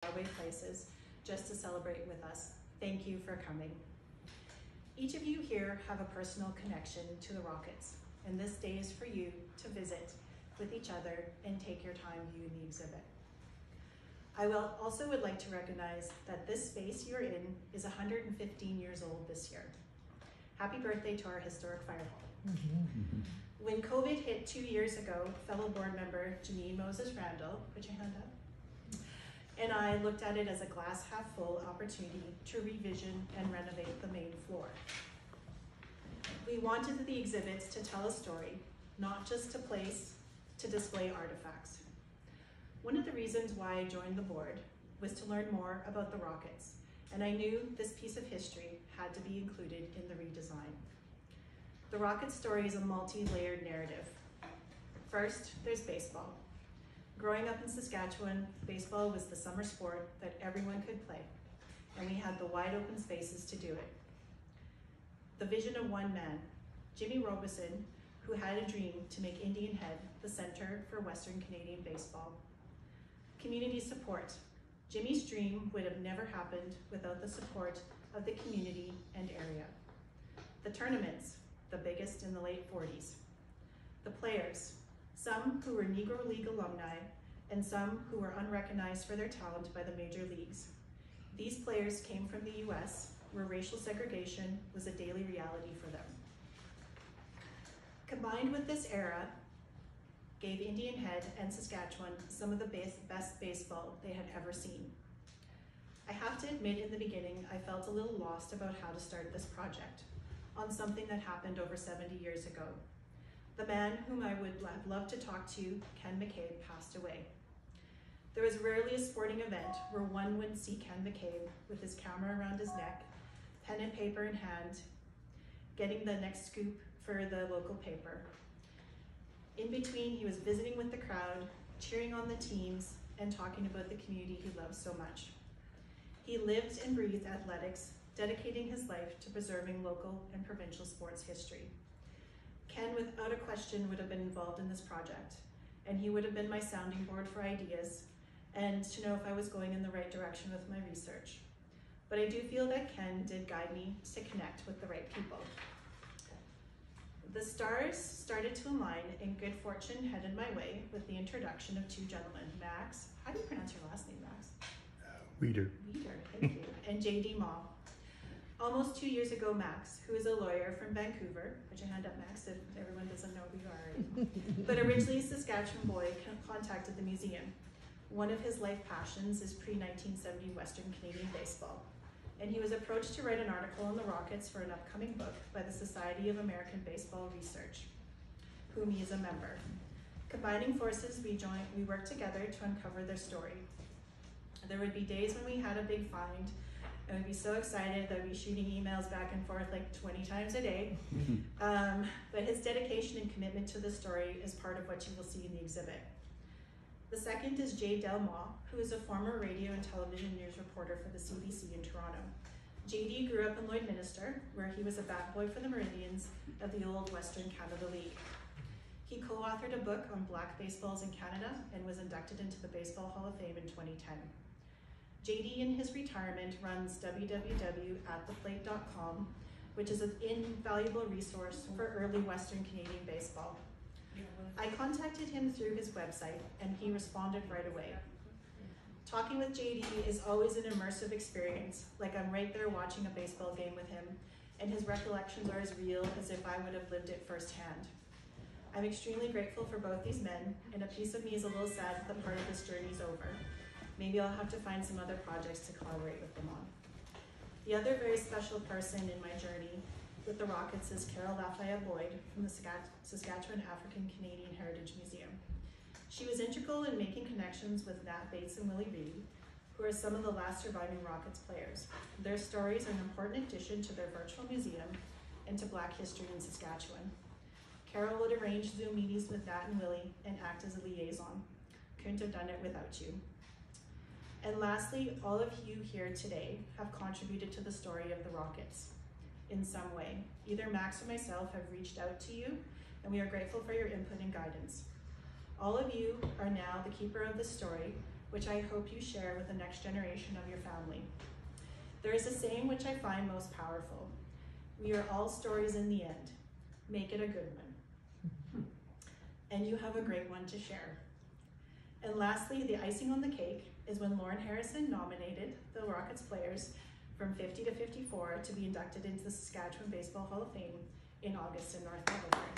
faraway places just to celebrate with us. Thank you for coming. Each of you here have a personal connection to the Rockets, and this day is for you to visit with each other and take your time viewing the exhibit. I also would like to recognize that this space you're in is 115 years old this year. Happy birthday to our historic fire hall. When COVID hit 2 years ago, fellow board member Janine Moses Randall, put your hand up, and I looked at it as a glass half full opportunity to revision and renovate the main floor. We wanted the exhibits to tell a story, not just to display artifacts. One of the reasons why I joined the board was to learn more about the Rockets, and I knew this piece of history had to be included in the redesign. The Rockets story is a multi-layered narrative. First, there's baseball. Growing up in Saskatchewan, baseball was the summer sport that everyone could play, and we had the wide open spaces to do it. The vision of one man, Jimmy Robeson, who had a dream to make Indian Head the center for Western Canadian baseball. Community support. Jimmy's dream would have never happened without the support of the community and area. The tournaments, the biggest in the late 40s. The players, some who were Negro League alumni and some who were unrecognized for their talent by the major leagues. These players came from the US, where racial segregation was a daily reality for them. Combined with this era, gave Indian Head and Saskatchewan some of the best baseball they had ever seen. I have to admit, in the beginning, I felt a little lost about how to start this project on something that happened over 70 years ago. The man whom I would have loved to talk to, Ken McCabe, passed away. There was rarely a sporting event where one would see Ken McCabe with his camera around his neck, pen and paper in hand, getting the next scoop for the local paper. In between, he was visiting with the crowd, cheering on the teams, and talking about the community he loved so much. He lived and breathed athletics, dedicating his life to preserving local and provincial sports history. Ken, without a question, would have been involved in this project, and he would have been my sounding board for ideas and to know if I was going in the right direction with my research. But I do feel that Ken did guide me to connect with the right people. The stars started to align, and good fortune headed my way with the introduction of two gentlemen, Max, how do you pronounce your last name, Max? Weeder. Weeder, thank you, and J.D. Ma. Almost 2 years ago, Max, who is a lawyer from Vancouver, put your hand up, Max, if everyone doesn't know who you are already, but originally a Saskatchewan boy, contacted the museum. One of his life passions is pre-1970 Western Canadian baseball, and he was approached to write an article on the Rockets for an upcoming book by the Society of American Baseball Research, whom he is a member. Combining forces, we worked together to uncover their story. There would be days when we had a big find, and we'd be so excited that we'd be shooting emails back and forth like 20 times a day. But his dedication and commitment to the story is part of what you will see in the exhibit. The second is Jay Delma, who is a former radio and television news reporter for the CBC in Toronto. JD grew up in Lloydminster, where he was a bat boy for the Meridians of the old Western Canada League. He co-authored a book on black baseballs in Canada and was inducted into the Baseball Hall of Fame in 2010. JD, in his retirement, runs www.attheplate.com, which is an invaluable resource for early Western Canadian baseball. I contacted him through his website, and he responded right away. Talking with JD is always an immersive experience, like I'm right there watching a baseball game with him, and his recollections are as real as if I would have lived it firsthand. I'm extremely grateful for both these men, and a piece of me is a little sad that the part of this journey is over. Maybe I'll have to find some other projects to collaborate with them on. The other very special person in my journey with the Rockets is Carol Lafayette Boyd from the Saskatchewan African Canadian Heritage Museum. She was integral in making connections with Nat Bates and Willie Reed, who are some of the last surviving Rockets players. Their stories are an important addition to their virtual museum and to Black history in Saskatchewan. Carol would arrange Zoom meetings with Nat and Willie and act as a liaison. Couldn't have done it without you. And lastly, all of you here today have contributed to the story of the Rockets in some way. Either Max or myself have reached out to you, and we are grateful for your input and guidance. All of you are now the keeper of the story, which I hope you share with the next generation of your family. There is a saying which I find most powerful. We are all stories in the end. Make it a good one. And you have a great one to share. And lastly, the icing on the cake is when Lauren Harrison nominated the Rockets players from 50 to 54 to be inducted into the Saskatchewan Baseball Hall of Fame in August in North Melbourne.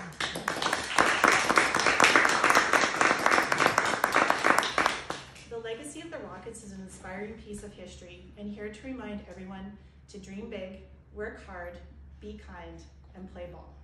The legacy of the Rockets is an inspiring piece of history, and here to remind everyone to dream big, work hard, be kind, and play ball.